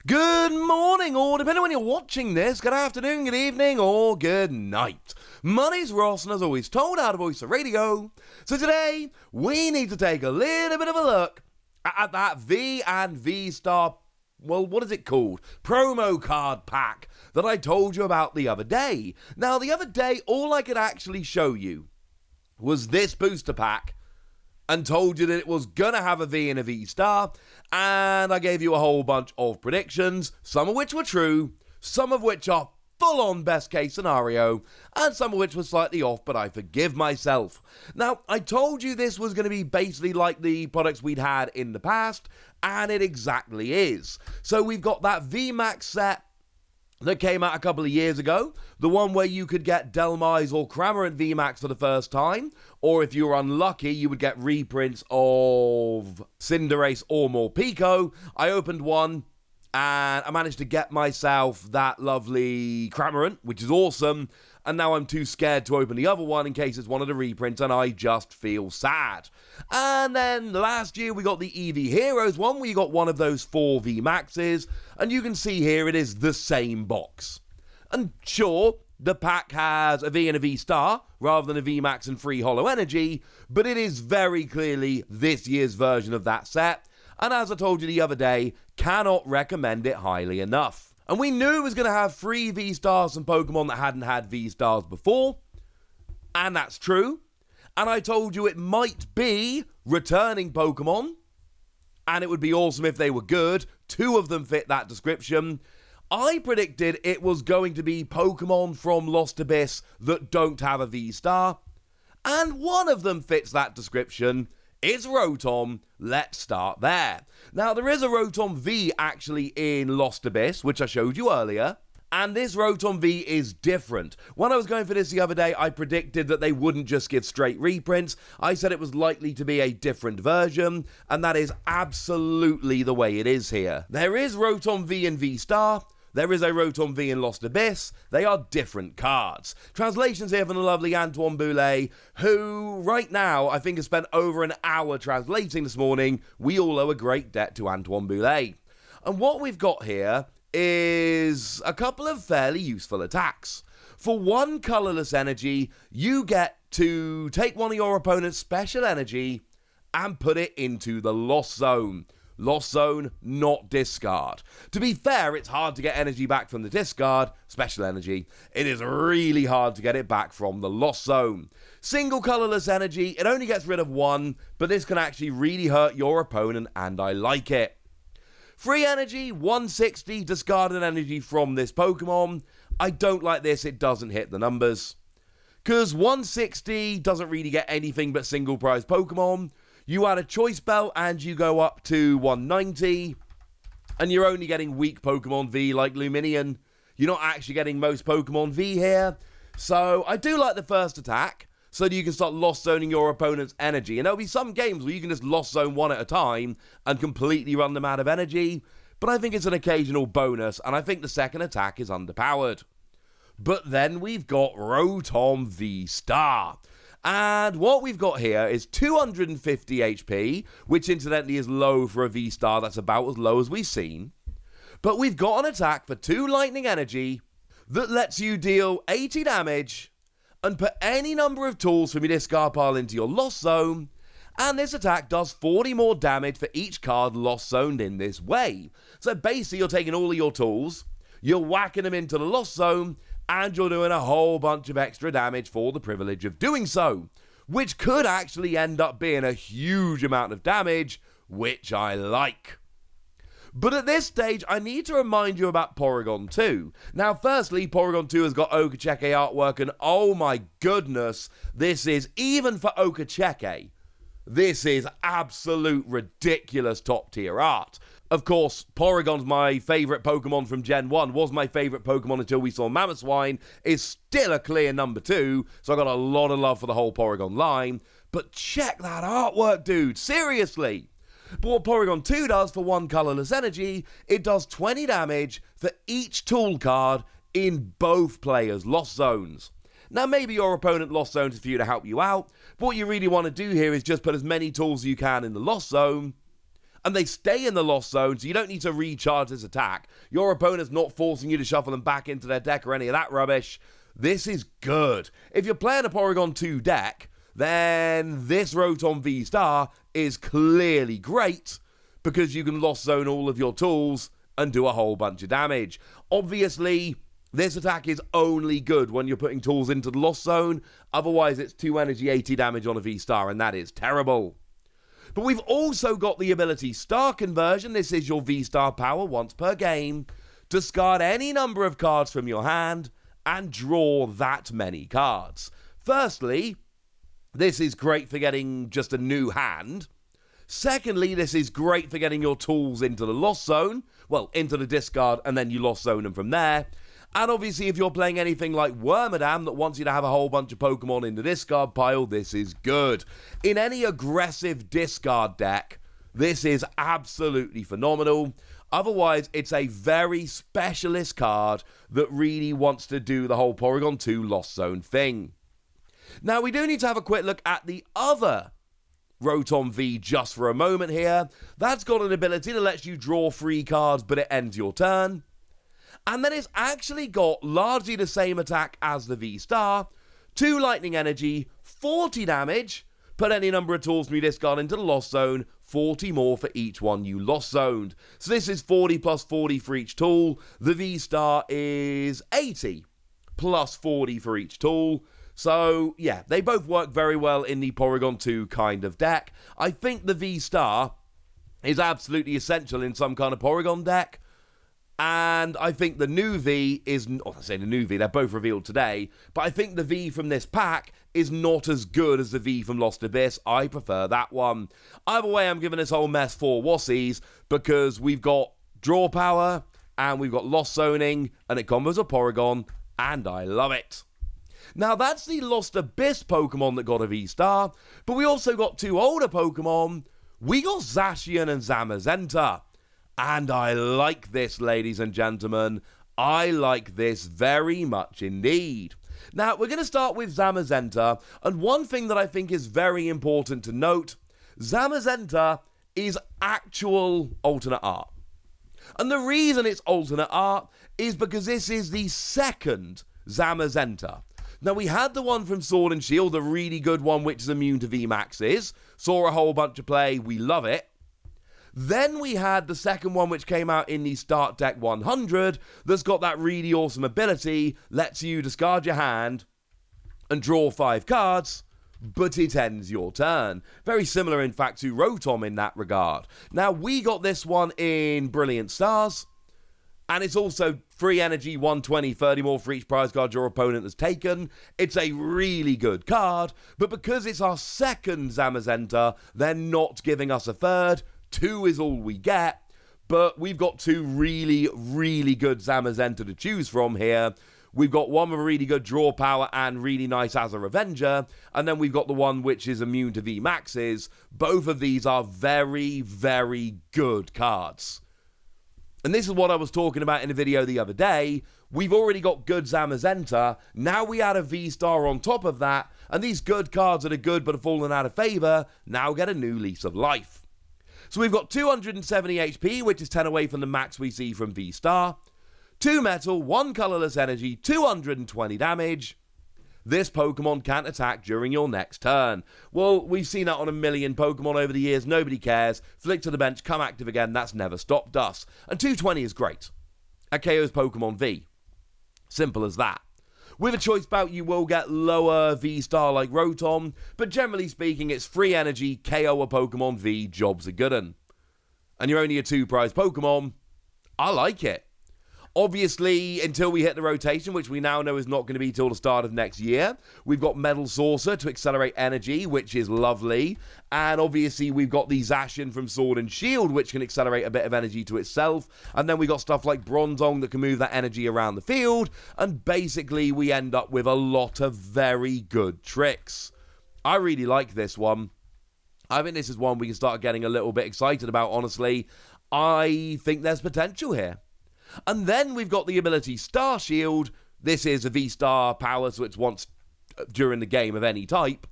Good morning, or depending on when you're watching this, good afternoon, good evening, or good night. My name's Ross, and as always, told how to voice the radio. So today, we need to take a little bit of a look at that V and V-Star, well, what is it called? Promo card pack that I told you about the other day. Now, the other day, all I could actually show you was this booster pack and told you that it was gonna have a V and a V-Star, and I gave you a whole bunch of predictions, some of which were true, some of which are full-on best case scenario, and some of which were slightly off, but I forgive myself. Now, I told you this was going to be basically like the products we'd had in the past, and it exactly is. So we've got that VMAX set that came out a couple of years ago, the one where you could get Delmise or Cramorant VMAX for the first time, or if you were unlucky, you would get reprints of Cinderace or Morpeko. I opened one, and I managed to get myself that lovely Cramorant, which is awesome, and now I'm too scared to open the other one in case it's one of the reprints, and I just feel sad. And then last year we got the EV Heroes one, where you got one of those 4 VMAXs, and you can see here it is the same box. And sure, the pack has a V and a V-Star, rather than a VMAX and free Holo Energy, but it is very clearly this year's version of that set, and as I told you the other day, cannot recommend it highly enough. And we knew it was going to have free V-Stars from Pokemon that hadn't had V-Stars before, and that's true. And I told you it might be returning Pokemon, and it would be awesome if they were good. 2 of them fit that description. I predicted it was going to be Pokemon from Lost Abyss that don't have a V-Star, and one of them fits that description. It's Rotom. Let's start there. Now, there is a Rotom V actually in Lost Abyss, which I showed you earlier, and this Rotom V is different. When I was going for this the other day, I predicted that they wouldn't just give straight reprints. I said it was likely to be a different version, and that is absolutely the way it is here. There is Rotom V and V-Star. There is a Rotom V in Lost Abyss. They are different cards. Translations here from the lovely Antoine Boulet, who right now I think has spent over an hour translating this morning. We all owe a great debt to Antoine Boulet. And what we've got here is a couple of fairly useful attacks. For 1 colorless energy, you get to take one of your opponent's special energy and put it into the Lost Zone. Lost Zone, not discard. To be fair, it's hard to get energy back from the discard, special energy. It is really hard to get it back from the Lost Zone. Single colorless energy, it only gets rid of 1, but this can actually really hurt your opponent, and I like it. Free energy, 160, discarded energy from this Pokemon. I don't like this, it doesn't hit the numbers. Because 160 doesn't really get anything but single prize Pokemon. You add a choice belt and you go up to 190, and you're only getting weak Pokemon V like Luminion. You're not actually getting most Pokemon V here. So I do like the first attack, so that you can start lost zoning your opponent's energy. And there'll be some games where you can just lost zone one at a time and completely run them out of energy. But I think it's an occasional bonus, and I think the second attack is underpowered. But then we've got Rotom V-Star. And what we've got here is 250 HP, which incidentally is low for a V-Star. That's about as low as we've seen. But we've got an attack for 2 lightning energy that lets you deal 80 damage and put any number of tools from your discard pile into your Lost Zone. And this attack does 40 more damage for each card Lost Zoned in this way. So basically you're taking all of your tools, you're whacking them into the Lost Zone, and you're doing a whole bunch of extra damage for the privilege of doing so, which could actually end up being a huge amount of damage, which I like. But at this stage, I need to remind you about Porygon 2. Now, firstly, Porygon 2 has got Okacheke artwork, and oh my goodness, this is, even for Okacheke, this is absolute ridiculous top-tier art. Of course, Porygon's my favourite Pokemon from Gen 1, was my favourite Pokemon until we saw Mamoswine, is still a clear number 2, so I got a lot of love for the whole Porygon line. But check that artwork, dude, seriously! But what Porygon 2 does for 1 colourless energy, it does 20 damage for each tool card in both players' Lost Zones. Now, maybe your opponent Lost Zones for you to help you out, but what you really want to do here is just put as many tools as you can in the Lost Zone, and they stay in the lost zone, so you don't need to recharge this attack. Your opponent's not forcing you to shuffle them back into their deck or any of that rubbish. This is good. If you're playing a Porygon 2 deck, then this Rotom V-Star is clearly great because you can lost zone all of your tools and do a whole bunch of damage. Obviously, this attack is only good when you're putting tools into the lost zone. Otherwise, it's 2 energy, 80 damage on a V-Star, and that is terrible. But we've also got the ability Star Conversion. This is your V-Star power once per game. Discard any number of cards from your hand and draw that many cards. Firstly, this is great for getting just a new hand. Secondly, this is great for getting your tools into the lost zone. Well, into the discard, and then you lost zone them from there. And obviously, if you're playing anything like Wormadam that wants you to have a whole bunch of Pokemon in the discard pile, this is good. In any aggressive discard deck, this is absolutely phenomenal. Otherwise, it's a very specialist card that really wants to do the whole Porygon 2 Lost Zone thing. Now, we do need to have a quick look at the other Rotom V just for a moment here. That's got an ability that lets you draw 3 cards, but it ends your turn. And then it's actually got largely the same attack as the V-Star, 2 lightning energy, 40 damage, put any number of tools from your discard into the lost zone, 40 more for each one you lost zoned. So this is 40 plus 40 for each tool. The V-Star is 80 plus 40 for each tool. So yeah, they both work very well in the Porygon 2 kind of deck. I think the V-Star is absolutely essential in some kind of Porygon deck. And I think the new V is, I say the new V, they're both revealed today, but I think the V from this pack is not as good as the V from Lost Abyss. I prefer that one. Either way, I'm giving this whole mess 4 Wassies because we've got draw power and we've got lost zoning and it combos a Porygon and I love it. Now that's the Lost Abyss Pokemon that got a V-Star, but we also got 2 older Pokemon. We got Zacian and Zamazenta. And I like this, ladies and gentlemen. I like this very much indeed. Now, we're going to start with Zamazenta, and one thing that I think is very important to note, Zamazenta is actual alternate art. And the reason it's alternate art is because this is the second Zamazenta. Now, we had the one from Sword and Shield, the really good one, which is immune to VMAXs. Saw a whole bunch of play, we love it. Then we had the second one which came out in the Start Deck 100 that's got that really awesome ability, lets you discard your hand and draw 5 cards, but it ends your turn. Very similar, in fact, to Rotom in that regard. Now, we got this one in Brilliant Stars, and it's also free energy, 120, 30 more for each prize card your opponent has taken. It's a really good card, but because it's our second Zamazenta, they're not giving us a third. 2 is all we get, but we've got 2 really, really good Zamazenta to choose from here. We've got one with really good draw power and really nice as a Revenger, and then we've got the one which is immune to VMAXs. Both of these are very, very good cards. And this is what I was talking about in a video the other day. We've already got good Zamazenta, now we add a V-Star on top of that, and these good cards that are good but have fallen out of favour now get a new lease of life. So we've got 270 HP, which is 10 away from the max we see from V-Star. 2 metal, 1 colourless energy, 220 damage. This Pokemon can't attack during your next turn. Well, we've seen that on a million Pokemon over the years. Nobody cares. Flick to the bench, come active again. That's never stopped us. And 220 is great. At KO's Pokemon V. Simple as that. With a choice bout, you will get lower V-Star like Rotom, but generally speaking, it's free energy, KO a Pokemon V, job's a good un. And you're only a 2 prize Pokemon. I like it. Obviously, until we hit the rotation, which we now know is not going to be till the start of next year, we've got Metal Saucer to accelerate energy, which is lovely. And obviously, we've got the Zacian from Sword and Shield, which can accelerate a bit of energy to itself. And then we got stuff like Bronzong that can move that energy around the field. And basically, we end up with a lot of very good tricks. I really like this one. I think this is one we can start getting a little bit excited about, honestly. I think there's potential here. And then we've got the ability Star Shield. This is a V-Star power, so it's once during the game of any type.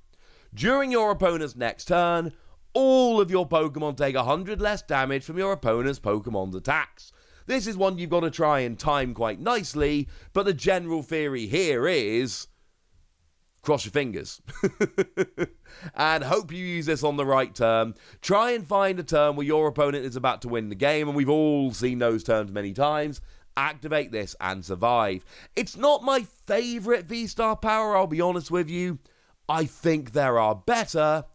During your opponent's next turn, all of your Pokemon take 100 less damage from your opponent's Pokemon's attacks. This is one you've got to try and time quite nicely, but the general theory here is cross your fingers and hope you use this on the right turn. Try and find a turn where your opponent is about to win the game, and we've all seen those turns many times. Activate this and survive. It's not my favourite V-Star power, I'll be honest with you. I think there are better,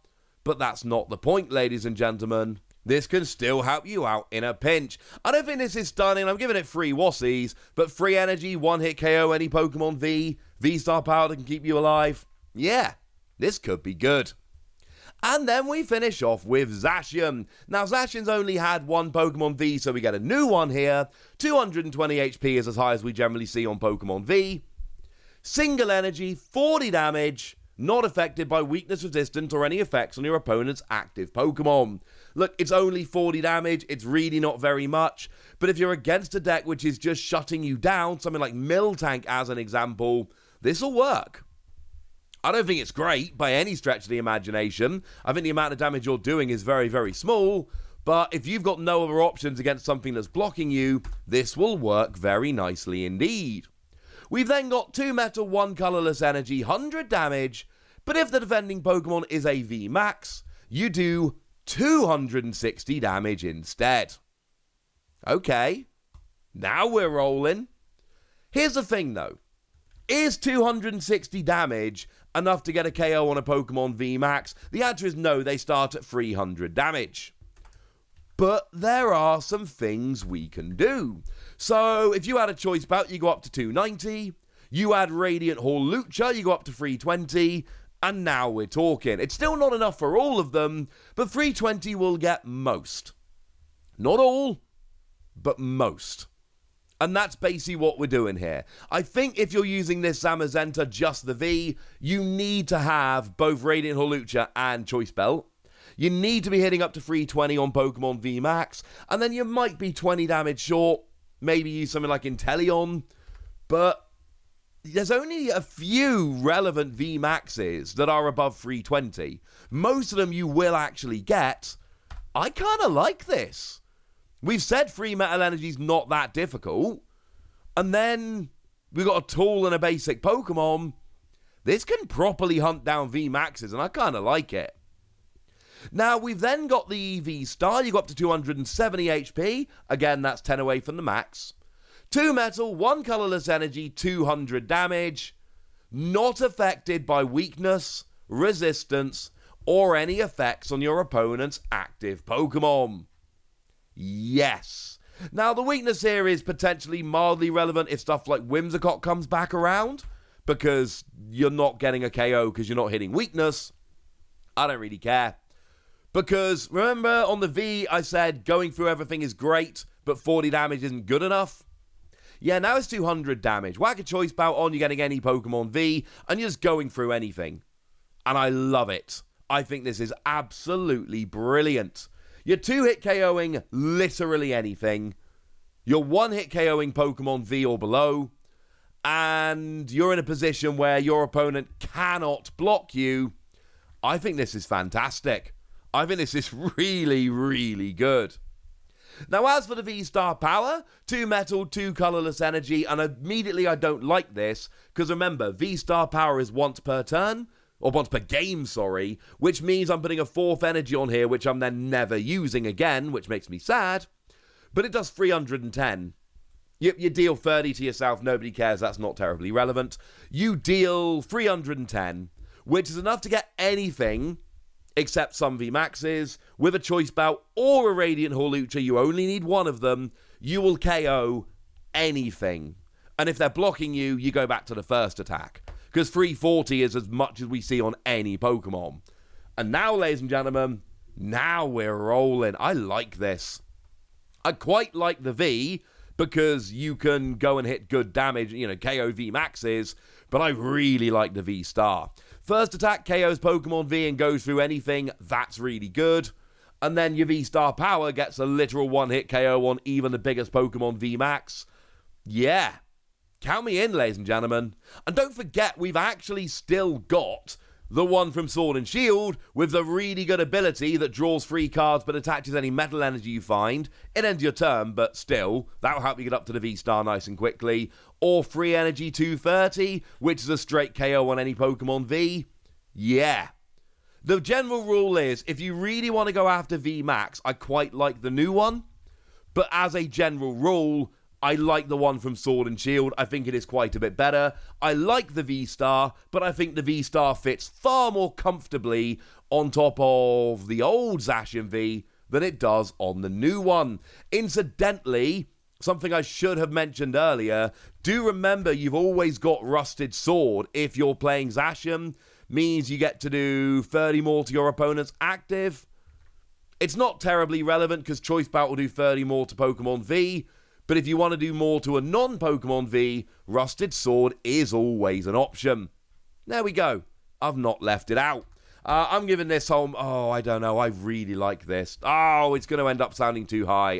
but that's not the point, ladies and gentlemen. This can still help you out in a pinch. I don't think this is stunning. I'm giving it 3 Wassies, but free energy, 1-hit KO any Pokemon V-Star power that can keep you alive. Yeah, this could be good. And then we finish off with Zacian. Now, Zacian's only had 1 Pokemon V, so we get a new one here. 220 HP is as high as we generally see on Pokemon V. Single energy, 40 damage, not affected by weakness, resistance, or any effects on your opponent's active Pokemon. Look, it's only 40 damage, it's really not very much, but if you're against a deck which is just shutting you down, something like Miltank as an example, this'll work. I don't think it's great by any stretch of the imagination. I think the amount of damage you're doing is very, very small, but if you've got no other options against something that's blocking you, this will work very nicely indeed. We've then got 2 metal, 1 colorless energy, 100 damage, but if the defending Pokemon is a VMAX, you do 260 damage instead. Okay, now we're rolling. Here's the thing though, is 260 damage enough to get a KO on a Pokemon VMAX? The answer is no, they start at 300 damage. But there are some things we can do. So if you had a choice bout, you go up to 290. You add Radiant Hawlucha, you go up to 320. And now we're talking. It's still not enough for all of them, but 320 will get most. Not all, but most. And that's basically what we're doing here. I think if you're using this Zamazenta, just the V, you need to have both Radiant Hawlucha and Choice Belt. You need to be hitting up to 320 on Pokemon VMAX, and then you might be 20 damage short. Maybe use something like Inteleon, but there's only a few relevant VMAXs that are above 320. Most of them you will actually get. I kind of like this. We've said free metal energy's not that difficult. And then we've got a tool and a basic Pokemon. This can properly hunt down VMAXs, and I kind of like it. Now, we've then got the V-Star. You go up to 270 HP. Again, that's 10 away from the max. 2 metal, 1 colorless energy, 200 damage. Not affected by weakness, resistance, or any effects on your opponent's active Pokemon. Yes. Now, the weakness here is potentially mildly relevant if stuff like Whimsicott comes back around, because you're not getting a KO because you're not hitting weakness. I don't really care. Because, remember, on the V, I said going through everything is great, but 40 damage isn't good enough? Yeah, now it's 200 damage. Whack a choice bout on, you're getting any Pokemon V, and you're just going through anything. And I love it. I think this is absolutely brilliant. You're 2-hit KOing literally anything. You're 1-hit KOing Pokemon V or below. And you're in a position where your opponent cannot block you. I think this is fantastic. I think this is really, really good. Now, as for the V-Star power, 2 metal, 2 colorless energy, and immediately I don't like this, because remember, V-Star power is once per turn, or once per game, sorry, which means I'm putting a 4th energy on here, which I'm then never using again, which makes me sad, but it does 310. You deal 30 to yourself, nobody cares, that's not terribly relevant. You deal 310, which is enough to get anything except some VMAXs. With a choice bout or a Radiant Hawlucha, you only need one of them. You will KO anything. And if they're blocking you, you go back to the first attack. Because 340 is as much as we see on any Pokemon. And now, ladies and gentlemen, now we're rolling. I like this. I quite like the V, because you can go and hit good damage, KO VMAXs, but I really like the V-Star. First attack KOs Pokemon V and goes through anything, that's really good. And then your V-Star power gets a literal 1-hit KO on even the biggest Pokemon VMAX. Yeah, count me in, ladies and gentlemen. And don't forget, we've actually still got The one from Sword and Shield, with the really good ability that draws 3 cards but attaches any metal energy you find. It ends your turn, but still, that'll help you get up to the V-Star nice and quickly. Or Free Energy 230, which is a straight KO on any Pokemon V. Yeah. The general rule is, if you really want to go after V-Max, I quite like the new one. But as a general rule, I like the one from Sword and Shield. I think it is quite a bit better. I like the V-Star, but I think the V-Star fits far more comfortably on top of the old Zacian V than it does on the new one. Incidentally, something I should have mentioned earlier, do remember you've always got Rusted Sword if you're playing Zacian. Means you get to do 30 more to your opponent's active. It's not terribly relevant because Choice Bout will do 30 more to Pokemon V, but if you want to do more to a non-Pokemon V, Rusted Sword is always an option. There we go. I've not left it out. I'm giving this home... Oh, I don't know. I really like this. Oh, it's going to end up sounding too high.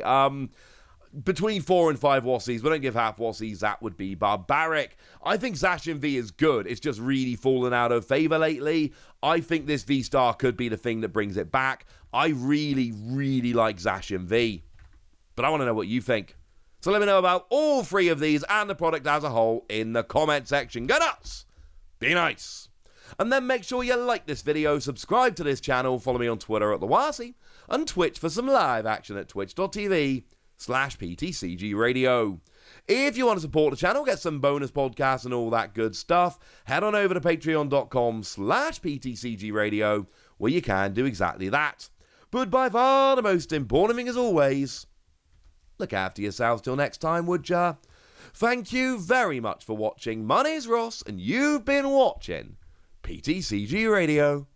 Between 4 and 5 Wassies, we don't give half Wassies, that would be barbaric. I think Zacian V is good. It's just really fallen out of favour lately. I think this V-Star could be the thing that brings it back. I really, really like Zacian V. But I want to know what you think. So let me know about all 3 of these and the product as a whole in the comment section. Go nuts! Be nice! And then make sure you like this video, subscribe to this channel, follow me on Twitter at TheWassie, and Twitch for some live action at twitch.tv/PTCG Radio. If you want to support the channel, get some bonus podcasts and all that good stuff, head on over to patreon.com/PTCG Radio, where you can do exactly that. But by far the most important thing as always, look after yourselves till next time, would ya? Thank you very much for watching. My name's Ross, and you've been watching PTCG Radio.